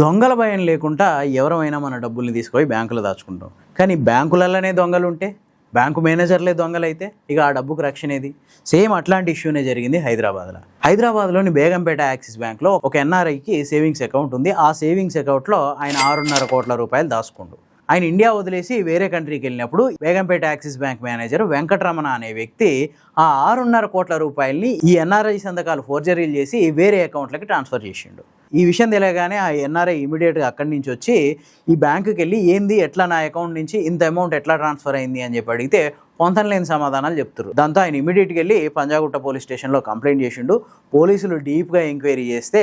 దొంగల భయం లేకుండా ఎవరమైనా మన డబ్బుల్ని తీసుకుపోయి బ్యాంకులో దాచుకుంటాం. కానీ బ్యాంకులలోనే దొంగలు ఉంటే, బ్యాంకు మేనేజర్లే దొంగలైతే ఇక ఆ డబ్బుకు రక్షణ ఏది? సేమ్ అట్లాంటి ఇష్యూనే జరిగింది హైదరాబాద్లో. హైదరాబాద్లోని బేగంపేట యాక్సిస్ బ్యాంక్లో ఒక ఎన్ఆర్ఐకి సేవింగ్స్ అకౌంట్ ఉంది. ఆ సేవింగ్స్ అకౌంట్లో ఆయన 6.5 కోట్ల రూపాయలు దాచుకుండు. ఆయన ఇండియా వదిలేసి వేరే కంట్రీకి వెళ్ళినప్పుడు Begumpet axis bank manager Venkataramana అనే వ్యక్తి ఆ 6.5 కోట్ల రూపాయలని ఈ ఎన్ఆర్ఐ సంతకాలు ఫోర్జరీలు చేసి వేరే అకౌంట్లకి ట్రాన్స్ఫర్ చేసిండు. ఈ విషయం తెలియగానే ఆ ఎన్ఆర్ఐ ఇమీడియట్గా అక్కడి నుంచి వచ్చి ఈ బ్యాంకుకి వెళ్ళి ఏంది ఎట్లా నా అకౌంట్ నుంచి ఇంత అమౌంట్ ఎట్లా ట్రాన్స్ఫర్ అయింది అని చెప్పి అడిగితే పొంతనలేని సమాధానాలు చెప్తారు. దాంతో ఆయన ఇమీడియట్గా వెళ్ళి పంజాగుట్ట పోలీస్ స్టేషన్లో కంప్లైంట్ చేసిండు. పోలీసులు డీప్గా ఎంక్వైరీ చేస్తే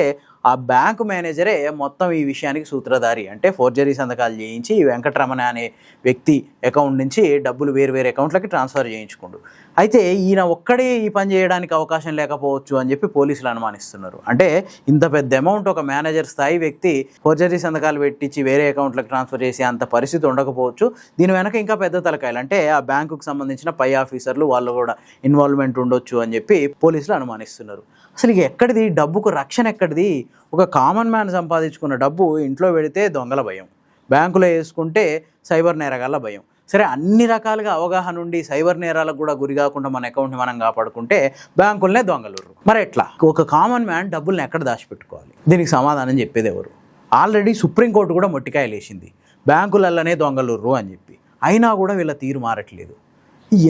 ఆ బ్యాంకు మేనేజరే మొత్తం ఈ విషయానికి సూత్రధారి. అంటే ఫోర్జరీ సంతకాలు చేయించి ఈ వెంకటరమణ అనే వ్యక్తి అకౌంట్ నుంచి డబ్బులు వేరు అకౌంట్లకి ట్రాన్స్ఫర్ చేయించుకుండు. అయితే ఈయన ఒక్కడే ఈ పని చేయడానికి అవకాశం లేకపోవచ్చు అని చెప్పి పోలీసులు అనుమానిస్తున్నారు. అంటే ఇంత పెద్ద అమౌంట్ ఒక మేనేజర్ స్థాయి వ్యక్తి ఫోర్జరీ సంతకాలు పెట్టించి వేరే అకౌంట్లకు ట్రాన్స్ఫర్ చేసే అంత పరిస్థితి ఉండకపోవచ్చు. దీని వెనక ఇంకా పెద్ద తలకాయలు అంటే ఆ బ్యాంకుకు సంబంధించిన పై ఆఫీసర్లు వాళ్ళు కూడా ఇన్వాల్వ్మెంట్ ఉండొచ్చు అని చెప్పి పోలీసులు అనుమానిస్తున్నారు. అసలు ఎక్కడిది డబ్బుకు రక్షణ ఎక్కడిది? ఒక కామన్ మ్యాన్ సంపాదించుకున్న డబ్బు ఇంట్లో పెడితే దొంగల భయం, బ్యాంకులో వేసుకుంటే సైబర్ నేరగాళ్ళ భయం. సరే, అన్ని రకాలుగా అవగాహన ఉండి సైబర్ నేరాలకు కూడా గురి కాకుండా మన అకౌంట్ని మనం కాపాడుకుంటే బ్యాంకులనే దొంగలు. మరి ఎట్లా ఒక కామన్ మ్యాన్ డబ్బుల్ని ఎక్కడ దాచిపెట్టుకోవాలి? దీనికి సమాధానం చెప్పేది ఎవరు? ఆల్రెడీ సుప్రీంకోర్టు కూడా మొట్టికాయలు వేసింది బ్యాంకులల్లనే దొంగలుర్రు అని చెప్పి. అయినా కూడా వీళ్ళ తీరు మారట్లేదు.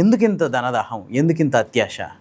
ఎందుకింత ధనదాహం, ఎందుకింత అత్యాశ?